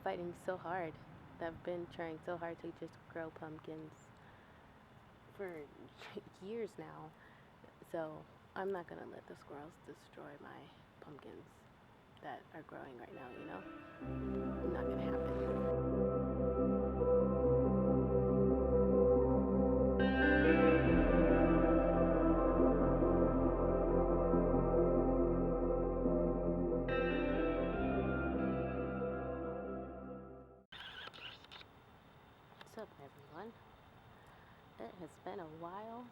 fighting so hard. I've been trying so hard to just grow pumpkins for years now. So I'm not gonna let the squirrels destroy my pumpkins that are growing right now, you know? Not gonna happen. What's up, everyone? It has been a while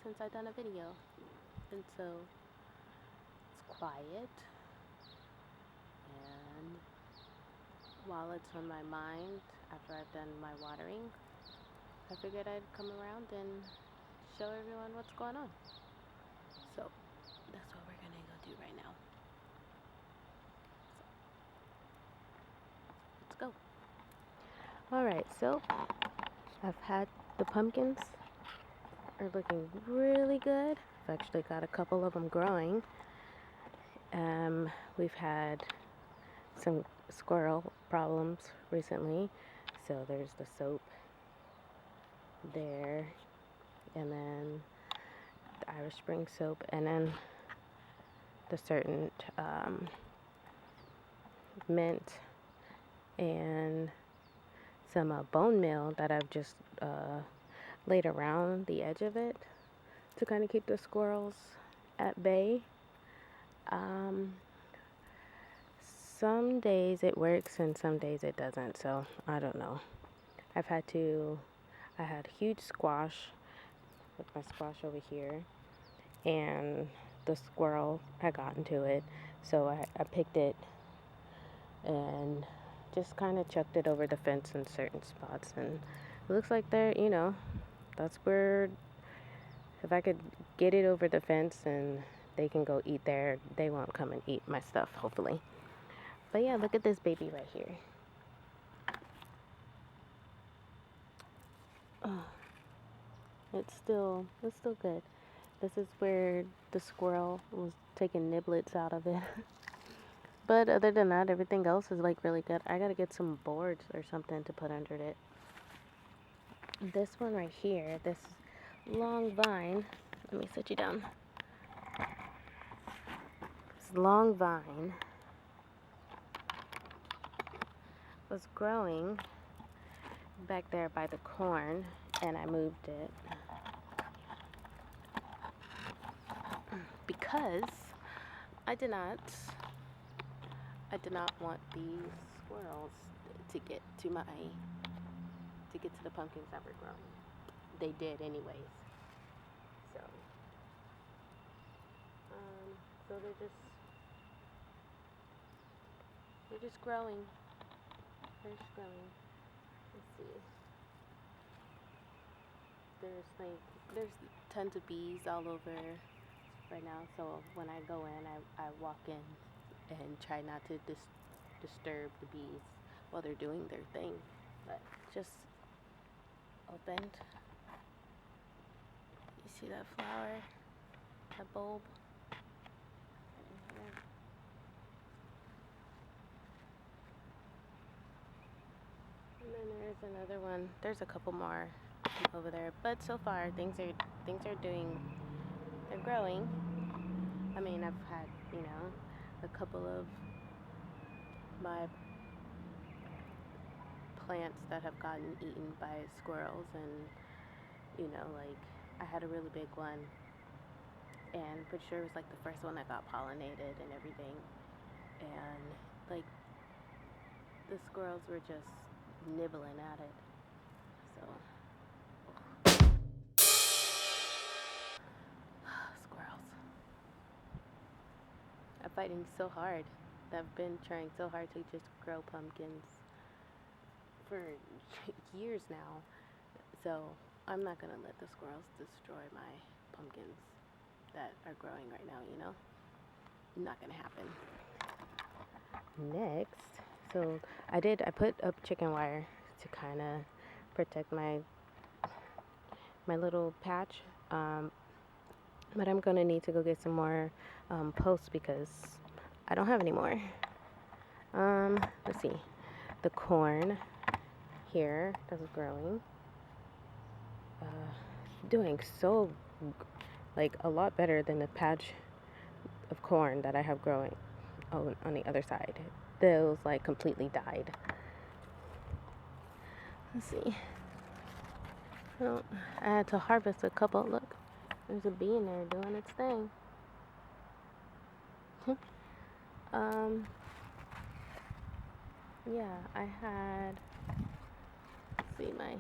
since I've done a video, and so it's quiet. And while it's on my mind after I've done my watering, I figured I'd come around and show everyone what's going on. So that's what we're gonna go do right now. Let's go. Alright, so I've had the pumpkins are looking really good. I've actually got a couple of them growing. We've had some squirrel problems recently, so there's the soap there, and then the Irish Spring soap, and then the certain mint and some bone meal that I've just laid around the edge of it to kind of keep the squirrels at bay. Some days it works and some days it doesn't, so I don't know. I had huge squash, with my squash over here, and the squirrel had gotten to it, so I picked it and just kind of chucked it over the fence in certain spots, and it looks like that's where, if I could get it over the fence and they can go eat there, they won't come and eat my stuff, hopefully. But yeah, look at this baby right here. Oh, it's still good. This is where the squirrel was taking niblets out of it. But other than that, everything else is like really good. I gotta get some boards or something to put under it. This one right here, this long vine, let me set you down. This long vine was growing back there by the corn, and I moved it because I did not want these squirrels to get to the pumpkins that were growing. They did anyways. So they're just growing. They're just growing. Let's see. There's tons of bees all over right now, so when I go in, I walk in and try not to disturb the bees while they're doing their thing. But just opened. You see that flower? That bulb? Right here. And then there's another one. There's a couple more over there, but so far things are they're growing. I mean, I've had, a couple of my plants that have gotten eaten by squirrels, and like I had a really big one, and I'm pretty sure it was like the first one that got pollinated and everything, and like the squirrels were just nibbling at it. So squirrels. I'm fighting so hard. I've been trying so hard to just grow pumpkins for years now. So I'm not gonna let the squirrels destroy my pumpkins that are growing right now, you know? Not gonna happen. Next, so I put up chicken wire to kind of protect my little patch. But I'm gonna need to go get some more posts because I don't have any more. Let's see. The corn here that's growing. Doing so, like, a lot better than the patch of corn that I have growing on the other side. Those, like, completely died. Let's see. Well, I had to harvest a couple. Look, there's a bee in there doing its thing. Yeah, I had, let's see, my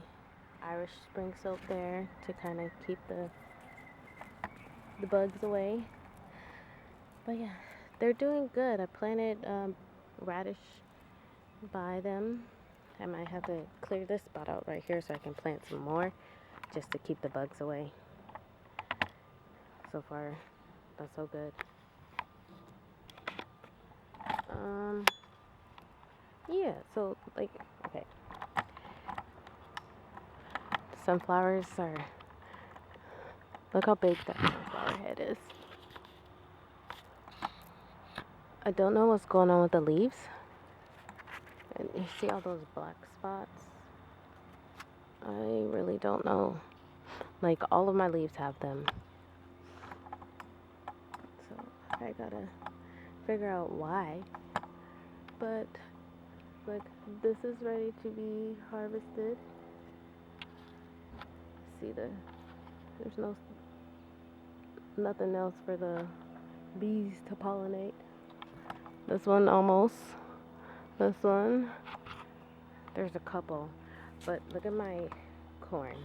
Irish spring soap there to kind of keep the bugs away. But yeah, they're doing good. I planted radish by them. I might have to clear this spot out right here so I can plant some more just to keep the bugs away. So far, that's so good. Yeah, so, like, okay. Sunflowers are, look how big that sunflower head is. I don't know what's going on with the leaves. And you see all those black spots? I really don't know. Like, all of my leaves have them. So, I gotta figure out why. But, like, this is ready to be harvested. See, there's nothing else for the bees to pollinate. This one almost. This one. There's a couple. But look at my corn.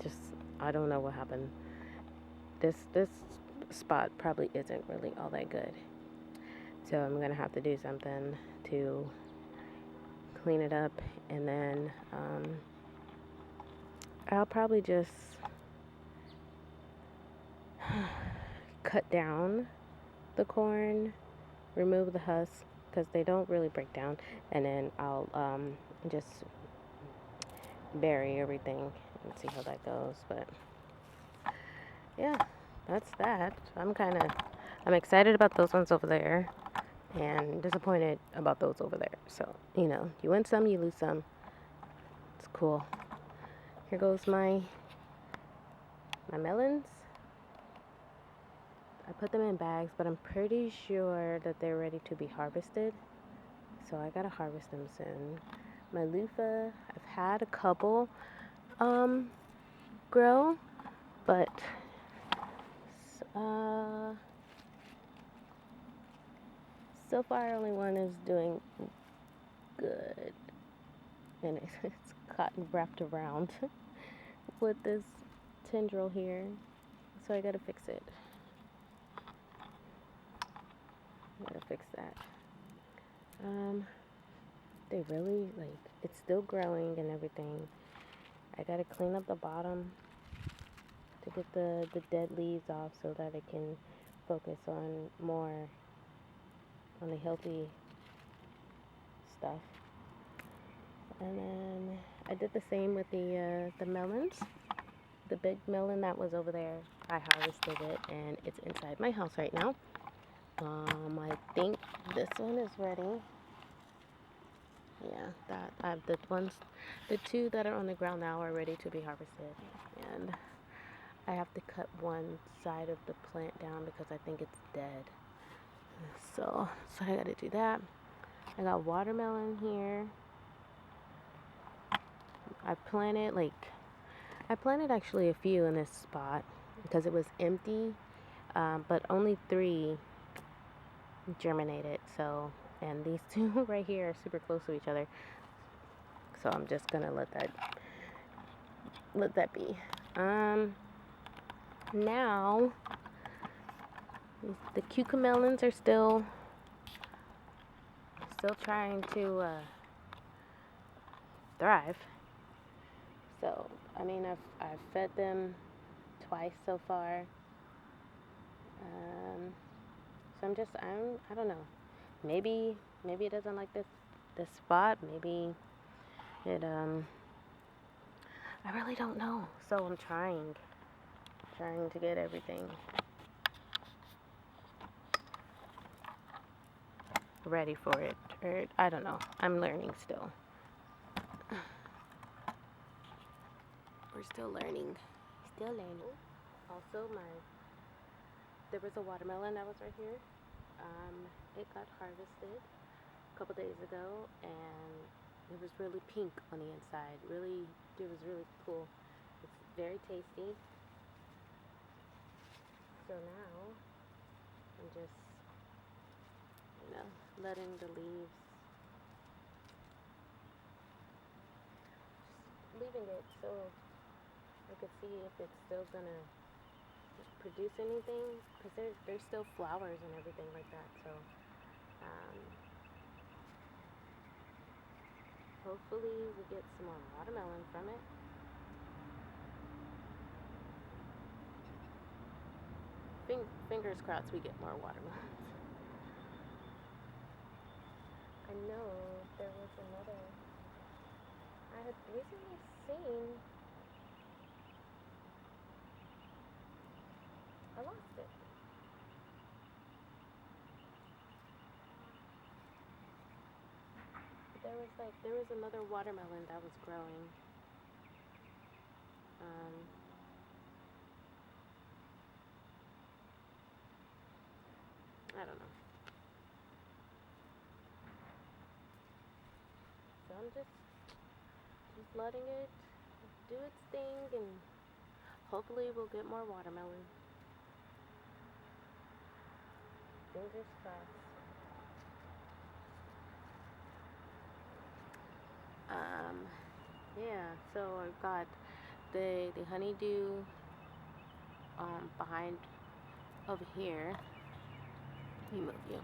Just, I don't know what happened. This spot probably isn't really all that good. So I'm gonna have to do something to clean it up, and then I'll probably just cut down the corn, remove the husk because they don't really break down, and then I'll just bury everything and see how that goes. But yeah, that's that. I'm excited about those ones over there and disappointed about those over there. So, you know, you win some, you lose some. It's cool. Here goes my melons. I put them in bags, but I'm pretty sure that they're ready to be harvested. So I gotta harvest them soon. My loofah, I've had a couple grow, but so far only one is doing good. And it's cotton wrapped around with this tendril here. So I gotta fix it. I gotta fix that. They really, like, it's still growing and everything. I gotta clean up the bottom to get the dead leaves off so that I can focus on more on the healthy stuff. And then I did the same with the melons. The big melon that was over there, I harvested it and it's inside my house right now. I think this one is ready. Yeah, the two that are on the ground now are ready to be harvested. And I have to cut one side of the plant down because I think it's dead. So I gotta do that. I got watermelon here. I planted actually a few in this spot because it was empty, but only 3 germinated. So, and these 2 right here are super close to each other. So I'm just gonna let that be. Now the cucamelons are still trying to thrive. So I mean, I've fed them twice so far. So I don't know. Maybe it doesn't like this spot. Maybe it I really don't know. So I'm trying to get everything ready for it. Or I don't know. I'm learning still. We're still learning. Still learning. Also, there was a watermelon that was right here. It got harvested a couple days ago, and it was really pink on the inside. It was really cool. It's very tasty. So now I'm just, letting the leaves, just leaving it so I could see if it's still gonna produce anything, because there's still flowers and everything like that. So hopefully we get some more watermelon from it. Fingers crossed we get more watermelons. I know there was another. I had recently seen. I lost it. There was another watermelon that was growing. I don't know. So I'm just letting it do its thing, and hopefully we'll get more watermelon. Fingers crossed. Yeah, so I've got the honeydew behind over here. Let me move you.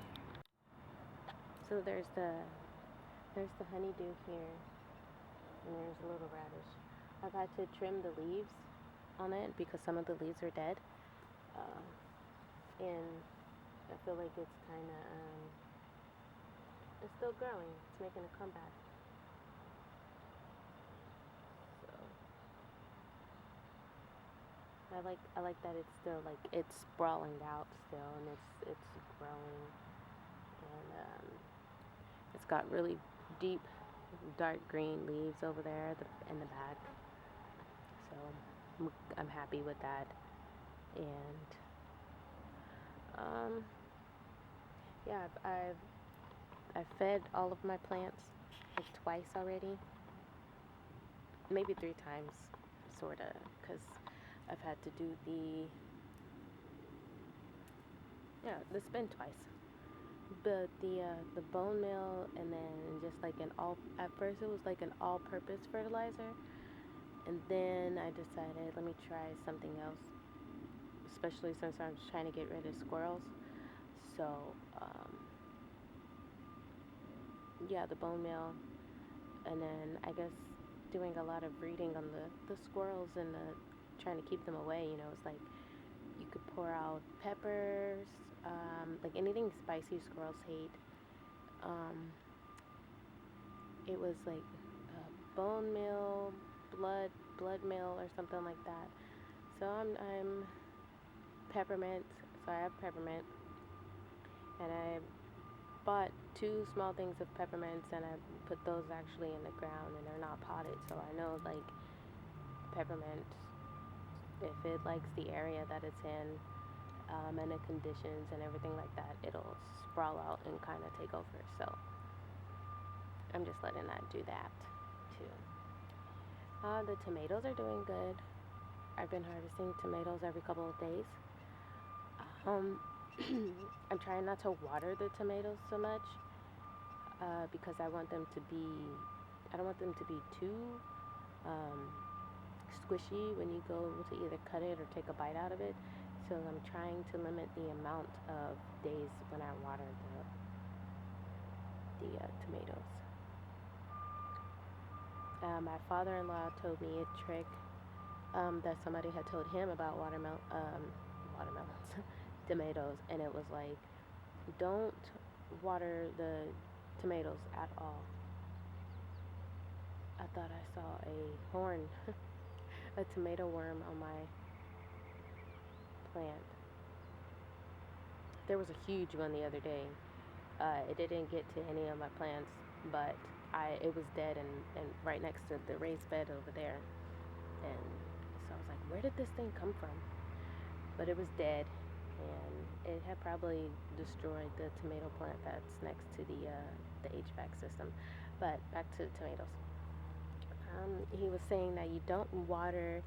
So there's the honeydew here, and there's a little radish. I've had to trim the leaves on it because some of the leaves are dead, and I feel like it's kind of it's still growing. It's making a comeback. So I like that it's still like it's sprawling out still, and it's growing, and it's got really deep dark green leaves over there in the back. So I'm happy with that, and yeah, I've fed all of my plants like twice already, maybe 3 times, sorta, because I've had to do it's been twice. But the bone meal, and then just like at first it was like an all-purpose fertilizer, and then I decided let me try something else, especially since I'm trying to get rid of squirrels. So yeah, the bone meal, and then I guess doing a lot of reading on the squirrels and trying to keep them away. It's like you could pour out peppers, like anything spicy squirrels hate. It was like bone meal, blood meal, or something like that. So I'm peppermint. So I have peppermint, and I bought 2 small things of peppermints, and I put those actually in the ground, and they're not potted. So I know like peppermint, if it likes the area that it's in, and the conditions and everything like that, it'll sprawl out and kind of take over. So I'm just letting that do that too. The tomatoes are doing good. I've been harvesting tomatoes every couple of days. I'm trying not to water the tomatoes so much, because I don't want them to be too squishy when you go to either cut it or take a bite out of it. So I'm trying to limit the amount of days when I water the tomatoes. My father-in-law told me a trick that somebody had told him about watermelons, tomatoes, and it was like, don't water the tomatoes at all. I thought I saw a horn, a tomato worm on my plant. There was a huge one the other day. It didn't get to any of my plants, but it was dead and right next to the raised bed over there. And so I was like, where did this thing come from? But it was dead, and it had probably destroyed the tomato plant that's next to the HVAC system. But back to the tomatoes. He was saying that you don't water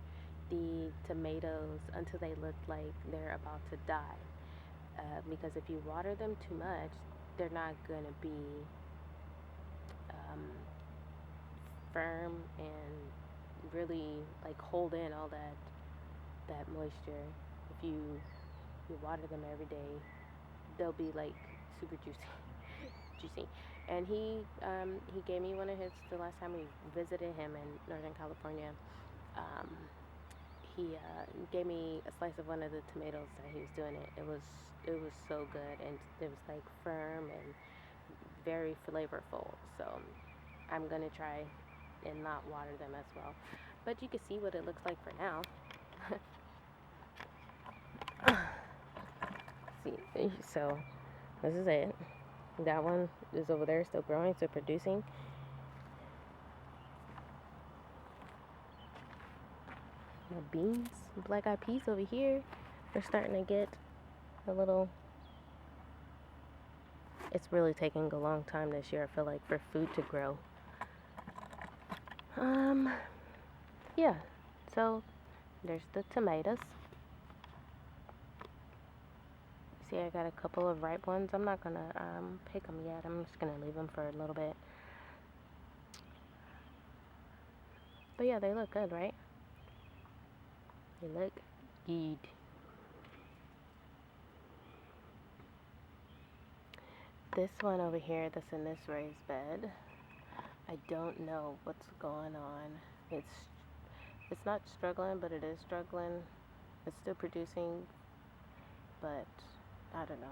the tomatoes until they look like they're about to die. Because if you water them too much, they're not going to be um, firm and really like hold in all that moisture. If you water them every day, they'll be like super juicy, juicy. And he gave me one of his the last time we visited him in Northern California. Um, he gave me a slice of one of the tomatoes that he was doing it. It was so good, and it was like firm and very flavorful. So I'm gonna try and not water them as well. But you can see what it looks like for now. See, so this is it. That one is over there still growing, still producing. The beans, black eyed peas over here, they're starting to get a little. It's really taking a long time this year, I feel like, for food to grow. Yeah, so there's the tomatoes. See, I got a couple of ripe ones. I'm not gonna pick them yet. I'm just gonna leave them for a little bit. But yeah, they look good, right? They look good. This one over here that's in this raised bed, I don't know what's going on. It's not struggling, but it is struggling. It's still producing, but I don't know.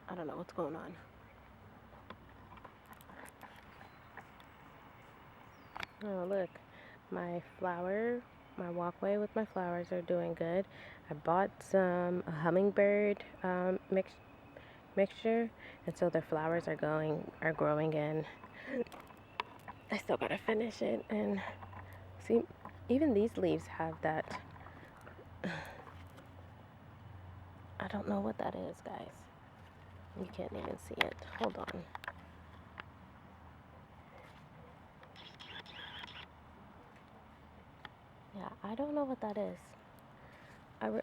I don't know what's going on. Oh, look, my walkway with my flowers are doing good. I bought some hummingbird mixture, and so the flowers are growing in. I still gotta finish it, and see, even these leaves have that. I don't know what that is, guys. You can't even see it. Hold on. Yeah, I don't know what that is.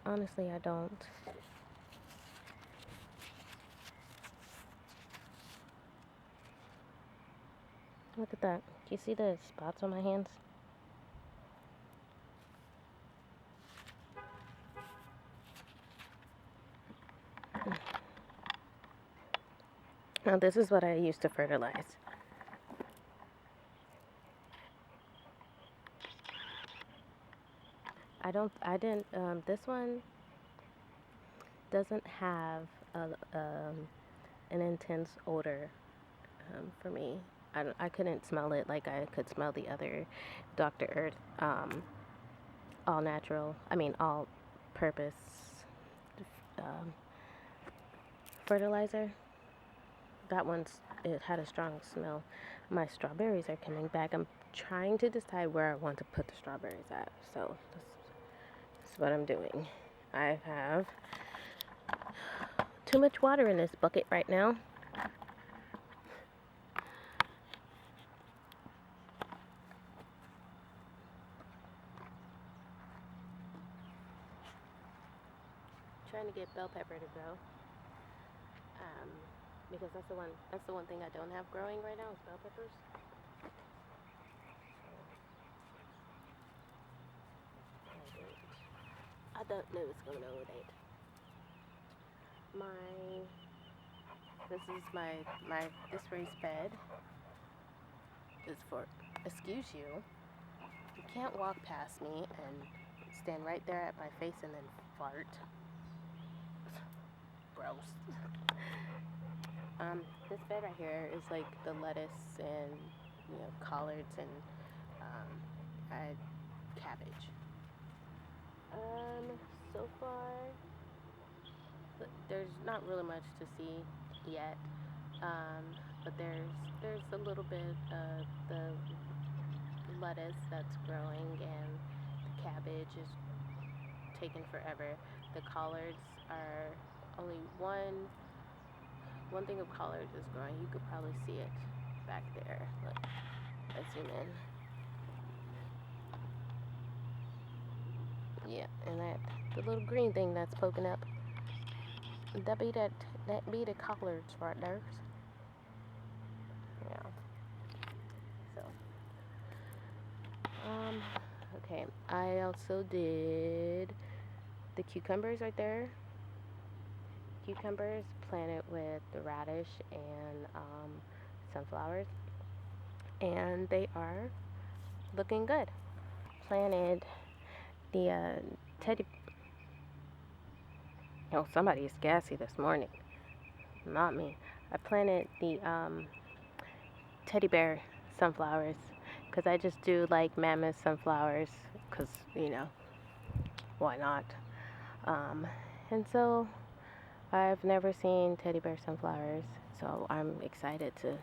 Honestly, I don't. Look at that. Do you see the spots on my hands? Now, this is what I use to fertilize. This one doesn't have an intense odor for me. I couldn't smell it like I could smell the other Dr. Earth all natural, all purpose um, fertilizer. It had a strong smell. My strawberries are coming back. I'm trying to decide where I want to put the strawberries at. So that's what I'm doing. I have too much water in this bucket right now. Trying to get bell pepper to grow. Because that's the one thing I don't have growing right now is bell peppers. I don't know what's going on with it. This raised bed is for, excuse you, you can't walk past me and stand right there at my face and then fart. Gross. This bed right here is like the lettuce and collards and cabbage. So far there's not really much to see yet. But there's a little bit of the lettuce that's growing, and the cabbage is taking forever. The collards are only one thing of collards is growing. You could probably see it back there. Look, let's zoom in. Yeah, and the little green thing that's poking up. That be the collards right there. Yeah. So, okay. I also did the cucumbers right there. Cucumbers planted with the radish and sunflowers, and they are looking good. Planted the teddy. Oh, somebody is gassy this morning. Not me. I planted the teddy bear sunflowers because I just do like mammoth sunflowers because, why not? And so I've never seen teddy bear sunflowers, so I'm excited to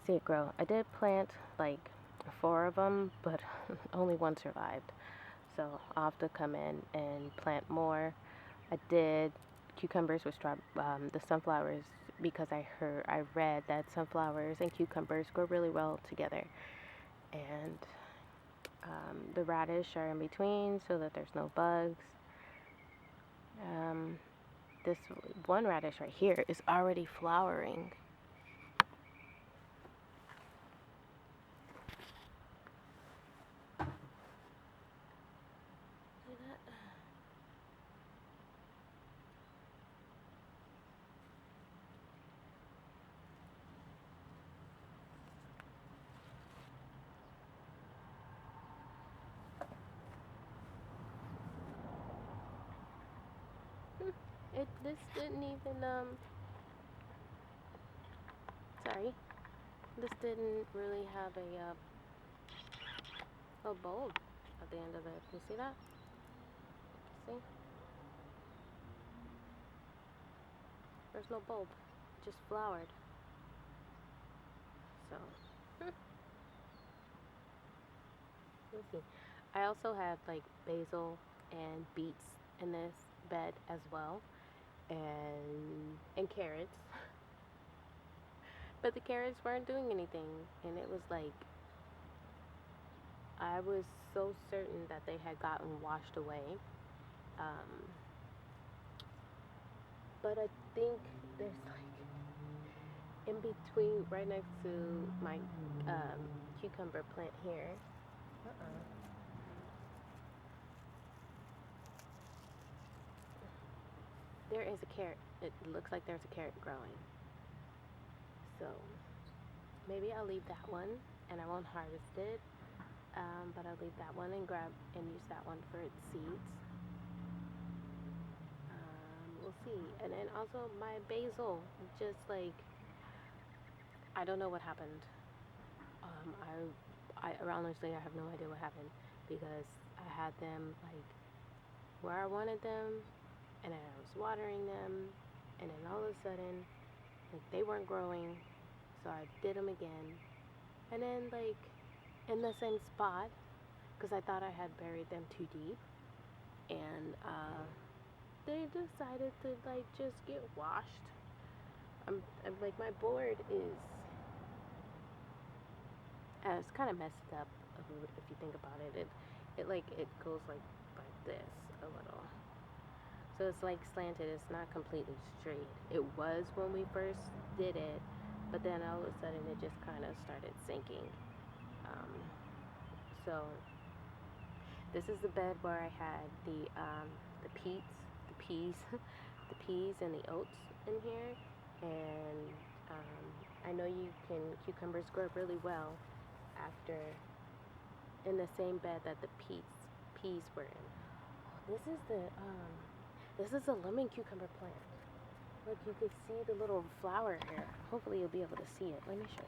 see it grow. I did plant like 4 of them, but only one survived. So I'll have to come in and plant more. I did cucumbers with the sunflowers because I read that sunflowers and cucumbers grow really well together. And the radish are in between so that there's no bugs. This one radish right here is already flowering. See that? This didn't even sorry. This didn't really have a bulb at the end of it. You see that? See? There's no bulb. It just flowered. So, we'll see. I also have like basil and beets in this bed as well, and carrots. But the carrots weren't doing anything, and it was like I was so certain that they had gotten washed away. But I think there's like in between, right next to my cucumber plant here. There is a carrot. It looks like there's a carrot growing. So maybe I'll leave that one, and I won't harvest it. But I'll leave that one and use that one for its seeds. We'll see. And then also my basil, just like I don't know what happened. I honestly I have no idea what happened because I had them like where I wanted them, and I was watering them, and then all of a sudden, like they weren't growing, so I did them again, and then like in the same spot, because I thought I had buried them too deep, and they decided to like just get washed. I'm like my board is it's kind of messed up if you think about it. It goes like this a little. So it's like slanted. It's not completely straight. It was when we first did it, but then all of a sudden it just kind of started sinking. So this is the bed where I had the peas, the peas and the oats in here, and I know cucumbers grow really well after in the same bed that the peas were in. This is a lemon cucumber plant. Look, you can see the little flower here. Hopefully you'll be able to see it. Let me show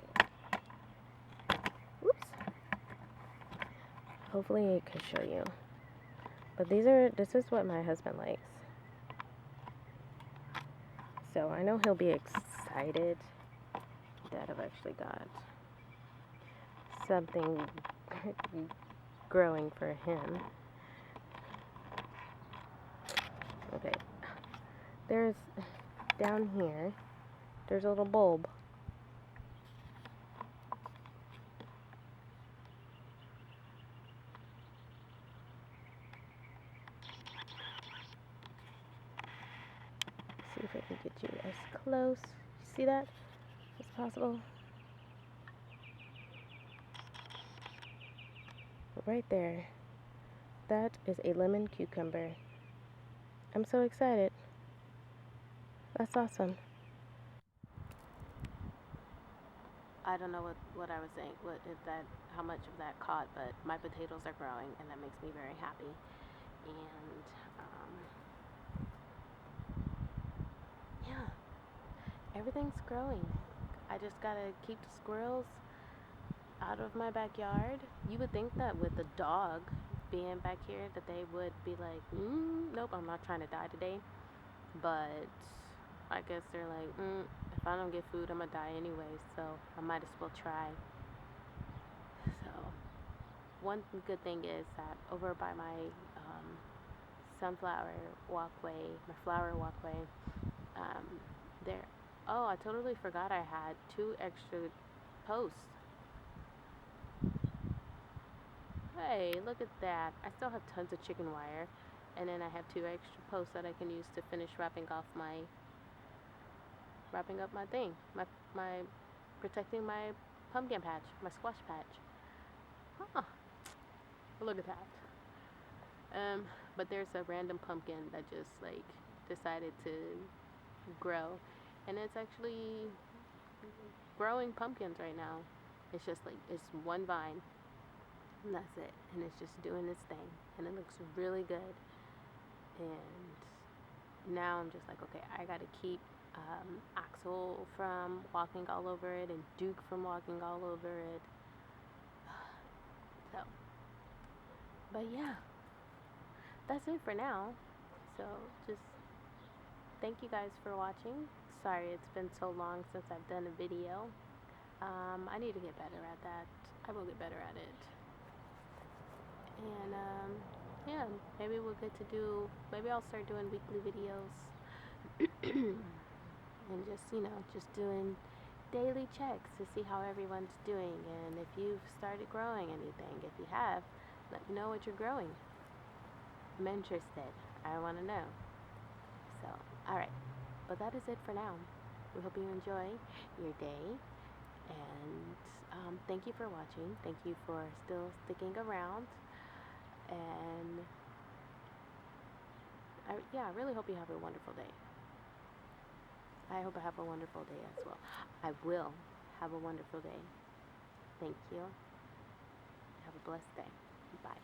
you. Oops. Hopefully it can show you. But this is what my husband likes. So I know he'll be excited that I've actually got something growing for him. Okay, there's down here, there's a little bulb. See if I can get you as close. You see that? As possible. Right there. That is a lemon cucumber. I'm so excited. That's awesome. I don't know what I was saying, how much of that caught, but my potatoes are growing, and that makes me very happy. And yeah, everything's growing. I just gotta keep the squirrels out of my backyard. You would think that with the dog being back here that they would be like, nope, I'm not trying to die today. But I guess they're like, if I don't get food, I'm gonna die anyway, so I might as well try. So one good thing is that over by my sunflower walkway, my flower walkway, there. Oh, I totally forgot I had 2 extra posts. Hey, look at that. I still have tons of chicken wire, and then I have 2 extra posts that I can use to finish wrapping up my thing, my protecting my pumpkin patch, my squash patch. Huh. Look at that. But there's a random pumpkin that just like decided to grow, and it's actually growing pumpkins right now. It's just like it's one vine, and that's it, and it's just doing its thing, and it looks really good. And now I'm just like, okay, I gotta keep Axel from walking all over it, and Duke from walking all over it. So, but yeah, that's it for now. So just thank you guys for watching. Sorry it's been so long since I've done a video. I need to get better at that. I will get better at it. And yeah, maybe maybe I'll start doing weekly videos. And just doing daily checks to see how everyone's doing, and if you've started growing anything. If you have, let me know what you're growing. I'm interested. I want to know. So, alright. But that is it for now. We hope you enjoy your day, and thank you for watching. Thank you for still sticking around, and I really hope you have a wonderful day. I hope I have a wonderful day as well. I will have a wonderful day. Thank you. Have a blessed day. Bye.